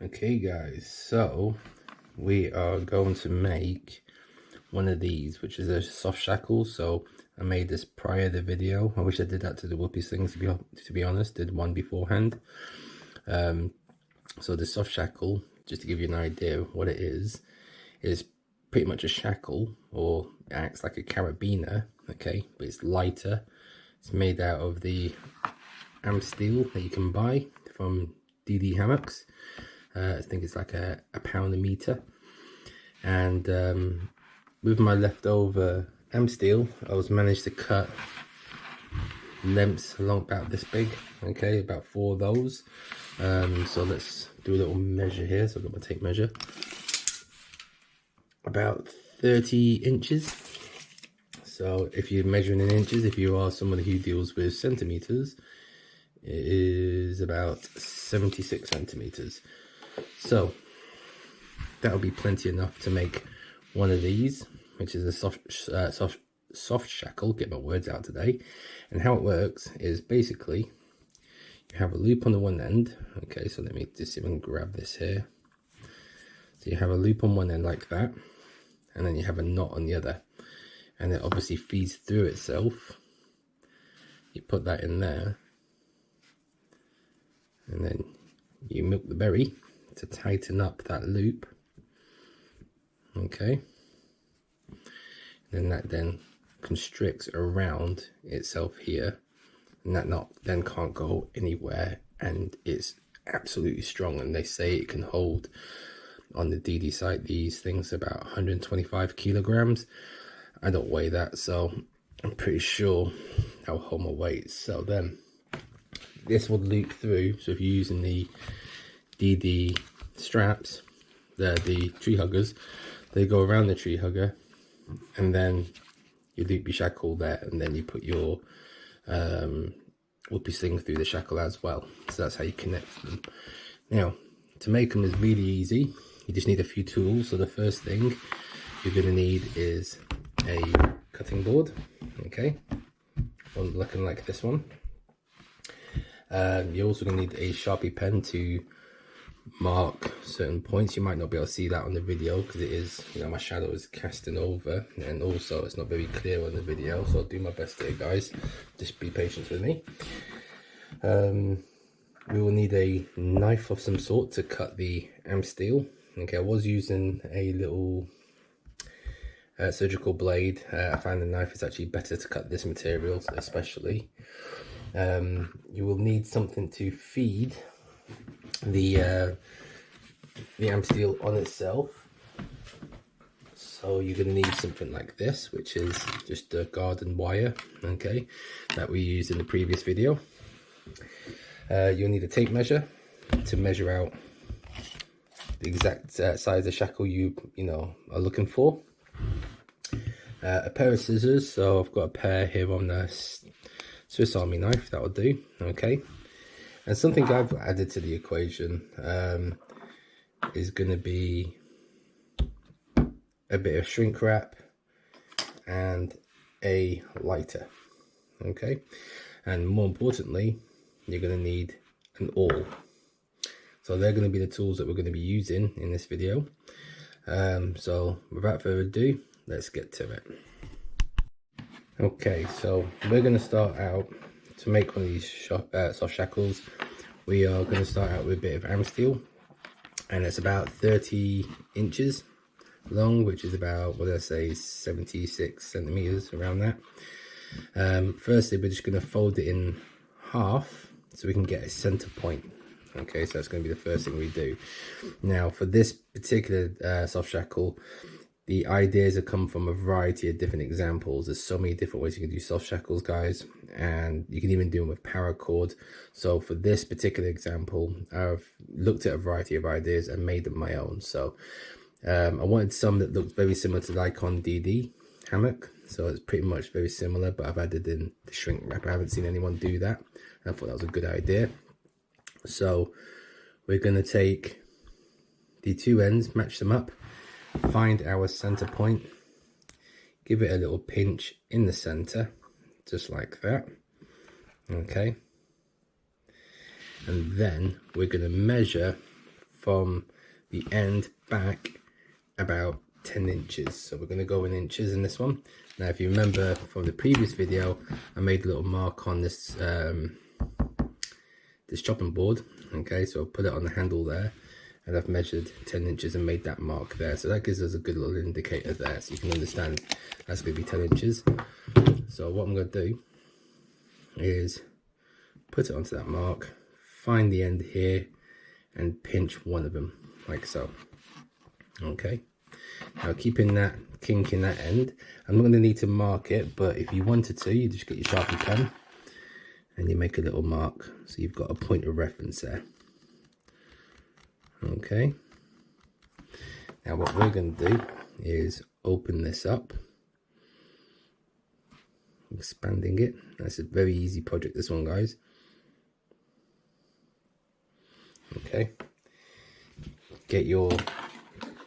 Okay guys, so we are going to make one of these, which is a soft shackle. So I made this prior to the video. I wish I did that to the whoopee things, to be honest. Did one beforehand. So the soft shackle, just to give you an idea of what it is pretty much a shackle, or acts like a carabiner, okay, but it's lighter. It's made out of the Amsteel that you can buy from Hammocks. I think it's like a pound a meter. And with my leftover Amsteel, I was managed to cut lengths along about this big, okay, about 4 of those. So let's do a little measure here. So I've got my tape measure. About 30 inches. So if you're measuring in inches, if you are someone who deals with centimeters, it is about 76 centimeters. So that'll be plenty enough to make one of these, which is a soft shackle. Get my words out today. And how it works is basically you have a loop on the one end. Okay, so let me just see if I can grab this here. So you have a loop on one end like that, and then you have a knot on the other, and it obviously feeds through itself. You put that in there, and then you milk the berry to tighten up that loop. Okay, and that then constricts around itself here, and that knot then can't go anywhere, and it's absolutely strong. And they say it can hold, on the DD site, these things about 125 kilograms. I don't weigh that, so I'm pretty sure I'll hold my weight. So then this will loop through. So if you're using the DD straps, the tree huggers, they go around the tree hugger, and then you loop your shackle there, and then you put your whoopee sling through the shackle as well. So that's how you connect them. Now, to make them is really easy. You just need a few tools. So the first thing you're going to need is a cutting board, okay, one looking like this one. You're also going to need a Sharpie pen to mark certain points. You might not be able to see that on the video because it is, you know, my shadow is casting over, and also it's not very clear on the video, so I'll do my best here, guys. Just be patient with me. We will need a knife of some sort to cut the Amsteel. Okay, I was using a little surgical blade. I find the knife is actually better to cut this material, especially. You will need something to feed the Amsteel on itself. So you're going to need something like this, which is just a garden wire, okay, that we used in the previous video. You'll need a tape measure to measure out the exact size of shackle you are looking for. A pair of scissors. So I've got a pair here on the Swiss Army knife. That will do. Okay. And something I've added to the equation is going to be a bit of shrink wrap and a lighter. Okay. And more importantly, you're going to need an awl. So they're going to be the tools that we're going to be using in this video. So without further ado, let's get to it. Okay, so we're going to start out to make one of these soft shackles. We are going to start out with a bit of Amsteel, and it's about 30 inches long, which is about, what did I say, 76 centimeters, around that. Firstly, we're just going to fold it in half so we can get a center point. Okay, so that's going to be the first thing we do. Now, for this particular soft shackle, the ideas have come from a variety of different examples. There's so many different ways you can do soft shackles, guys, and you can even do them with paracord. So for this particular example, I've looked at a variety of ideas and made them my own. So I wanted some that looked very similar to the Icon DD Hammock. So it's pretty much very similar, but I've added in the shrink wrap. I haven't seen anyone do that. I thought that was a good idea. So we're going to take the two ends, match them up, find our center point, give it a little pinch in the center, just like that. Okay. And then we're going to measure from the end back about 10 inches. So we're going to go in inches in this one. Now if you remember from the previous video, I made a little mark on this this chopping board. Okay, so I'll put it on the handle there, and I've measured 10 inches and made that mark there. So that gives us a good little indicator there, so you can understand that's going to be 10 inches. So what I'm going to do is put it onto that mark, find the end here, and pinch one of them like so. Okay, now keeping that kink in that end, I'm not going to need to mark it, but if you wanted to, you just get your Sharpie pen and you make a little mark, so you've got a point of reference there. Okay, now what we're going to do is open this up, expanding it. That's a very easy project, this one, guys. Okay, get your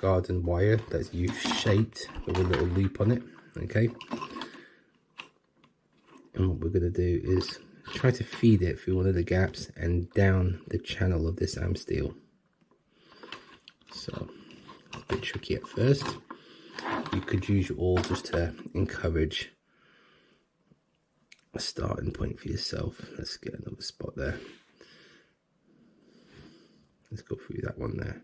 garden wire that's U-shaped with a little loop on it. Okay, and what we're going to do is try to feed it through one of the gaps and down the channel of this Amsteel. So a bit tricky at first. You could use your awl just to encourage a starting point for yourself. Let's get another spot there. Let's go through that one there.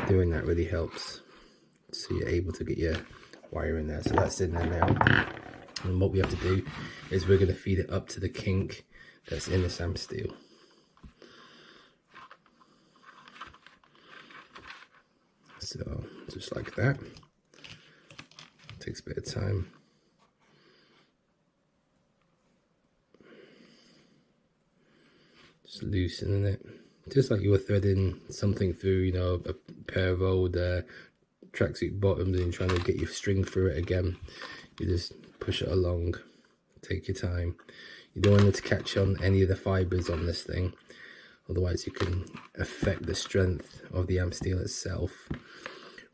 Doing that really helps, so you're able to get your wire in there. So that's in there now, and what we have to do is we're going to feed it up to the kink that's in this Amsteel. So just like that. Takes a bit of time. Just loosening it, just like you were threading something through, you know, a pair of old tracksuit bottoms, and trying to get your string through it again. You just push it along, take your time. You don't want it to catch on any of the fibers on this thing, otherwise you can affect the strength of the Amsteel itself.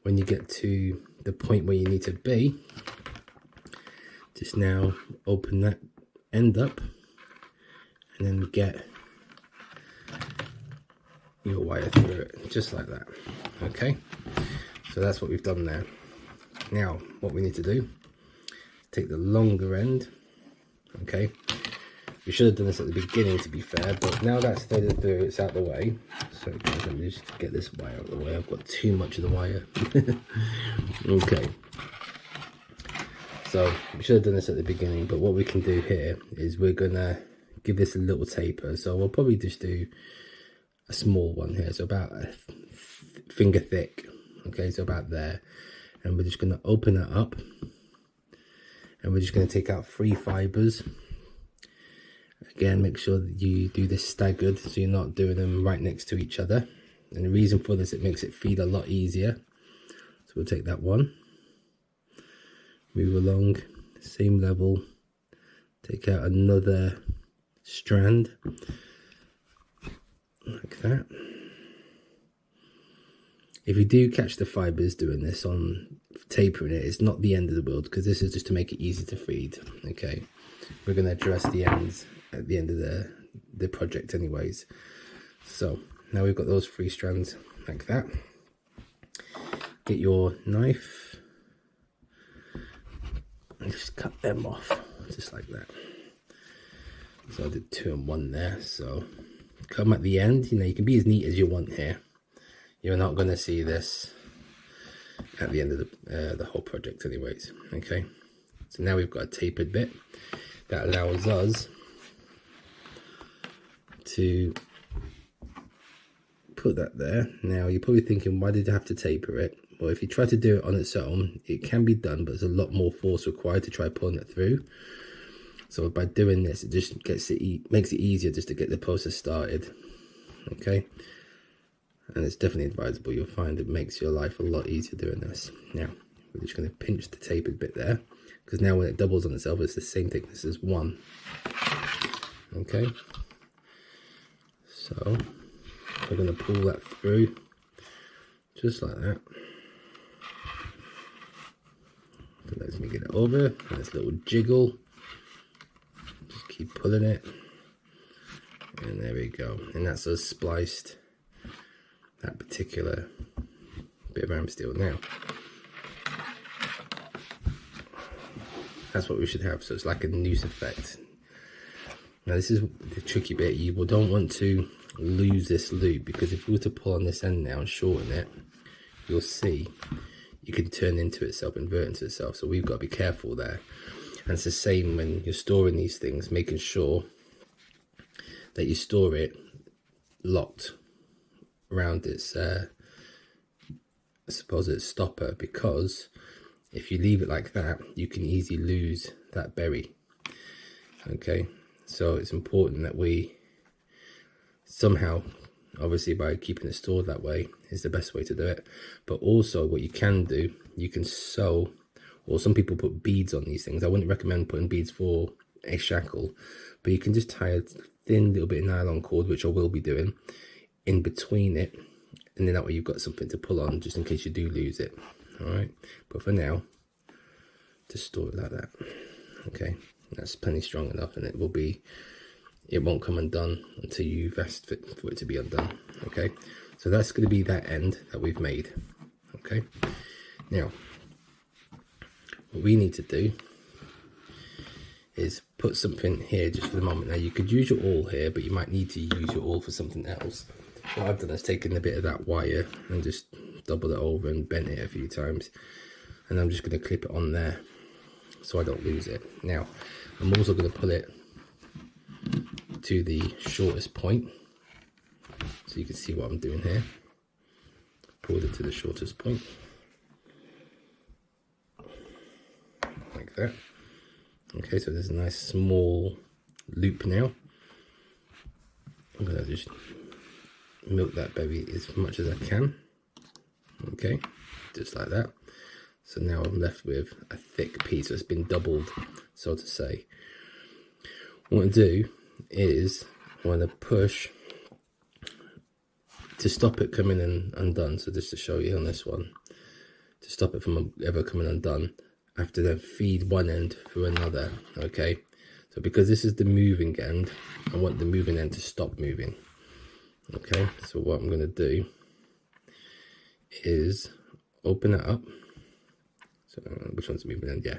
When you get to the point where you need to be, just now open that end up and then get your wire through it, just like that. Okay, so that's what we've done there. Now what we need to do, take the longer end. Okay, we should have done this at the beginning, to be fair, but now that's threaded through, it's out the way. So guys, let me just get this wire out of the way. I've got too much of the wire. Okay, so we should have done this at the beginning, but what we can do here is we're gonna give this a little taper. So we'll probably just do a small one here, so about a finger thick. Okay, so about there, and we're just going to open that up, and we're just going to take out 3 fibers. Again, make sure that you do this staggered, so you're not doing them right next to each other. And the reason for this, it makes it feed a lot easier. So we'll take that one, move along, same level, take out another strand like that. If you do catch the fibers doing this on tapering it, it's not the end of the world, because this is just to make it easy to feed. Okay, we're going to address the ends at the end of the project anyways. So now we've got those 3 strands like that. Get your knife and just cut them off just like that. So I did 2 and 1 there. So come at the end, you know, you can be as neat as you want here. You're not going to see this at the end of the whole project anyways. Okay, so now we've got a tapered bit that allows us to put that there. Now you're probably thinking, why did I have to taper it? Well, if you try to do it on its own, it can be done, but there's a lot more force required to try pulling it through. So by doing this, it just makes it easier just to get the process started. Okay, and it's definitely advisable. You'll find it makes your life a lot easier doing this. Now we're just going to pinch the tapered bit there, because now when it doubles on itself, it's the same thickness as 1. Okay, so we're going to pull that through just like that. That lets me get it over, and this little jiggle, just keep pulling it And there we go. And that's us spliced that particular bit of Amsteel. Now, that's what we should have. So it's like a noose effect. Now this is the tricky bit. You don't want to lose this loop, because if you were to pull on this end now and shorten it, you'll see you can turn into itself, invert into itself. So we've got to be careful there. And it's the same when you're storing these things, making sure that you store it locked around its I suppose its stopper, because if you leave it like that, you can easily lose that berry. Okay, so it's important that we somehow, obviously by keeping it stored that way is the best way to do it, but also what you can do, you can sew, or some people put beads on these things. I wouldn't recommend putting beads for a shackle, but you can just tie a thin little bit of nylon cord, which I will be doing, in between it, and then that way you've got something to pull on just in case you do lose it. All right, but for now, just store it like that. Okay, that's plenty strong enough, and it won't come undone until you've asked for it to be undone. Okay, so that's going to be that end that we've made. Okay, now what we need to do is put something here just for the moment. Now you could use your awl here, but you might need to use your awl for something else. What I've done is taken a bit of that wire and just doubled it over and bent it a few times, and I'm just going to clip it on there so I don't lose it. Now I'm also going to pull it to the shortest point, so you can see what I'm doing here. Pulled it to the shortest point like that. Okay, so there's a nice small loop now. I'm going to just milk that berry as much as I can. Okay, just like that. So now I'm left with a thick piece that's been doubled, so to say. What I do is I want to push to stop it coming undone. So just to show you on this one, to stop it from ever coming undone, I have to then feed one end through another. Okay, so because this is the moving end, I want the moving end to stop moving. Okay, so what I'm going to do is open it up. So which one's the moving end? Yeah,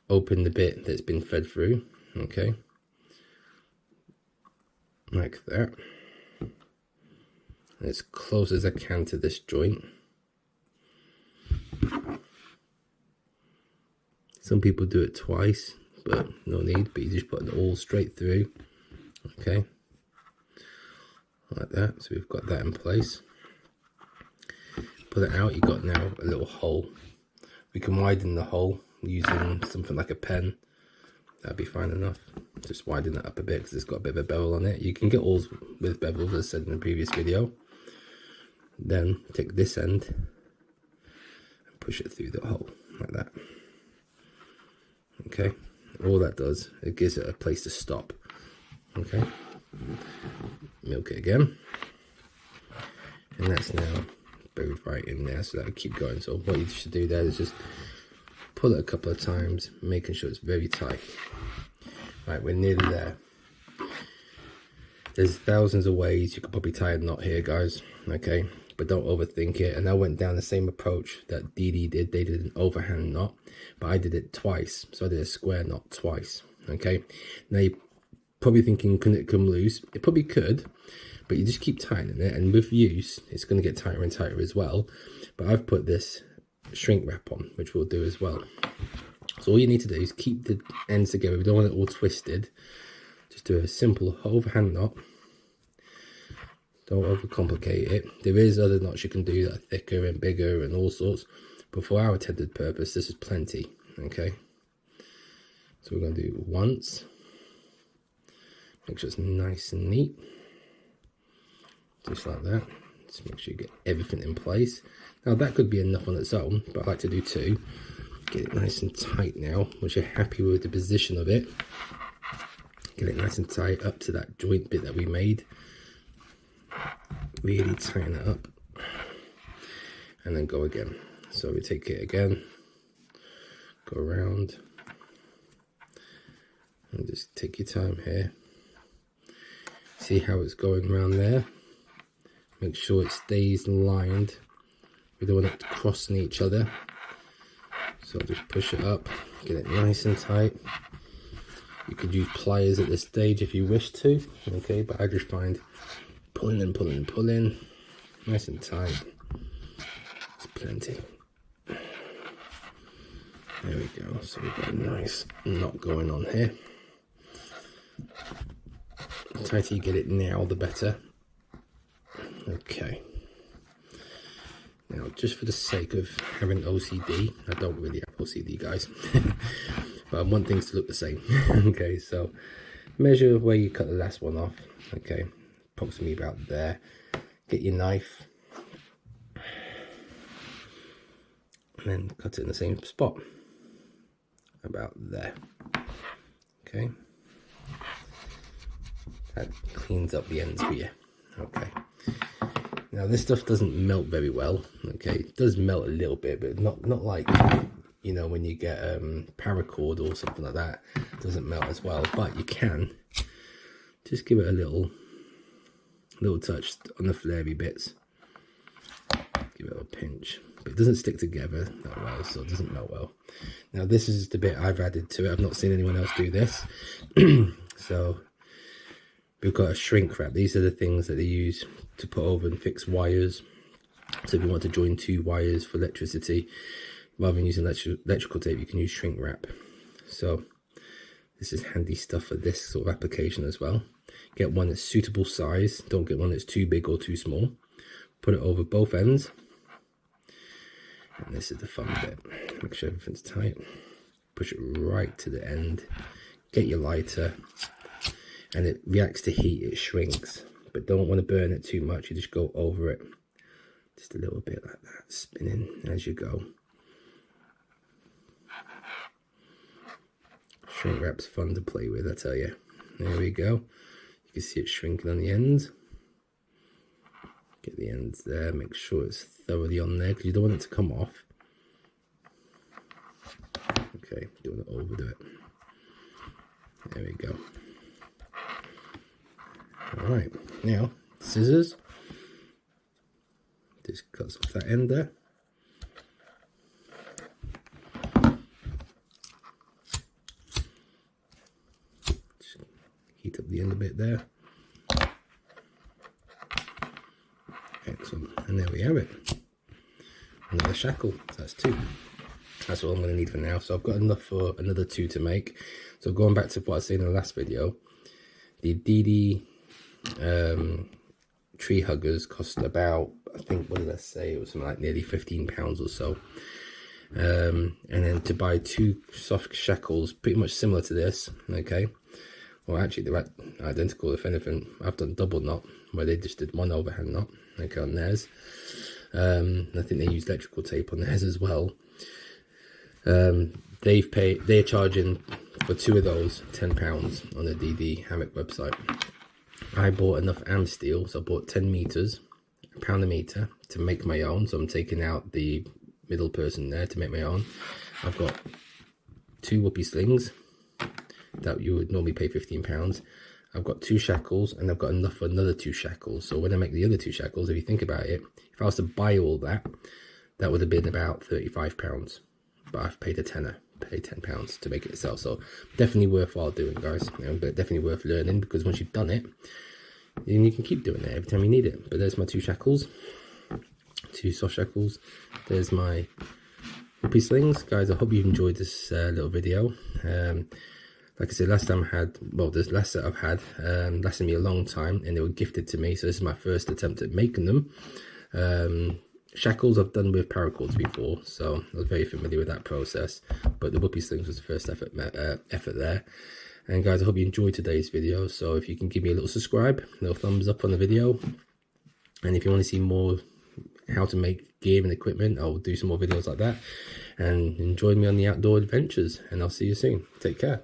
open the bit that's been fed through. Okay, like that, and as close as I can to this joint. Some people do it twice, but no need, but you just put it all straight through. Okay, like that. So we've got that in place. Pull it out, you've got now a little hole. We can widen the hole using something like a pen. That'd be fine enough. Just widen it up a bit because it's got a bit of a bevel on it. You can get alls with bevels, as I said in the previous video. Then take this end and push it through the hole like that. Okay, all that does, it gives it a place to stop. Okay, milk it again, and that's now buried right in there, so that will keep going. So what you should do there is just pull it a couple of times, making sure it's very tight. Right, we're nearly there. There's thousands of ways you could probably tie a knot here, guys. Okay, but don't overthink it. And I went down the same approach that Dee did. They did an overhand knot, but I did it twice. So I did a square knot twice. Okay, now you're probably thinking, couldn't it come loose? It probably could, but you just keep tightening it, and with use it's going to get tighter and tighter as well. But I've put this shrink wrap on, which we'll do as well. So all you need to do is keep the ends together. We don't want it all twisted. Just do a simple overhand knot. Don't overcomplicate it. There is other knots you can do that are thicker and bigger and all sorts, but for our intended purpose, this is plenty. Okay, so we're going to do once. Make sure it's nice and neat, just like that. Just make sure you get everything in place. Now that could be enough on its own, but I like to do two. Get it nice and tight now. Once you're happy with the position of it, get it nice and tight up to that joint bit that we made. Really tighten it up, and then go again. So we take it again, go around, And just take your time here. See how it's going around there. Make sure it stays lined. We don't want it crossing each other. So just push it up, get it nice and tight. You could use pliers at this stage if you wish to, okay, but I just find pulling and pulling and pulling, nice and tight. It's plenty. There we go, so we've got a nice knot going on here. The tighter you get it now, the better. Okay. Now, just for the sake of having OCD, I don't really have OCD, guys, but I want things to look the same. Okay, so measure where you cut the last one off. Okay, approximately about there. Get your knife and then cut it in the same spot, about there. Okay, that cleans up the ends for you. Okay. Now this stuff doesn't melt very well, okay? It does melt a little bit, but not like, you know, when you get paracord or something like that, it doesn't melt as well. But you can just give it a little touch on the flary bits. Give it a pinch, but it doesn't stick together that well, so it doesn't melt well. Now this is the bit I've added to it. I've not seen anyone else do this. So we've got a shrink wrap. These are the things that they use to put over and fix wires. So if you want to join two wires for electricity, rather than using electrical tape, you can use shrink wrap. So this is handy stuff for this sort of application as well. Get one that's suitable size. Don't get one that's too big or too small. Put it over both ends. And this is the fun bit. Make sure everything's tight. Push it right to the end. Get your lighter. And it reacts to heat, it shrinks, but don't want to burn it too much. You just go over it just a little bit like that, spinning as you go. Shrink wrap's fun to play with, I tell you. There we go. You can see it shrinking on the ends. Get the ends there, make sure it's thoroughly on there because you don't want it to come off. Okay, don't want to overdo it. There we go. Alright, now scissors, just cuts off that end there. Just heat up the end a bit there. Excellent, and there we have it. Another shackle, so that's two. That's all I'm going to need for now. So I've got enough for another two to make. So going back to what I said in the last video, the DD tree huggers cost about, I think, what did I say, it was something like nearly £15 or so. And then to buy two soft shackles pretty much similar to this, okay, well actually they're identical. If anything, I've done double knot where they just did one overhand knot, okay, on theirs. I think they used electrical tape on theirs as well. They're charging for two of those £10 on the DD Hammock website. I bought enough Amsteel, so I bought 10 meters, £1 a meter, to make my own. So I'm taking out the middle person there to make my own. I've got two whoopee slings that you would normally pay £15. I've got two shackles, and I've got enough for another two shackles. So when I make the other two shackles, if you think about it, if I was to buy all that, that would have been about £35. But I've paid a tenner, paid £10 to make it itself. So definitely worthwhile doing, guys. You know, but definitely worth learning, because once you've done it, then you can keep doing it every time you need it. But there's my two shackles, two soft shackles. There's my whoopee slings, guys. I hope you've enjoyed this little video. Like I said, last time I had, well, this last set I've had lasted me a long time, and they were gifted to me. So this is my first attempt at making them. Shackles I've done with paracords before, so I was very familiar with that process, but the whoopee slings was the first effort there. And guys, I hope you enjoyed today's video. So if you can give me a little subscribe, a little thumbs up on the video, and if you want to see more how to make gear and equipment, I'll do some more videos like that. And join me on the outdoor adventures, and I'll see you soon. Take care.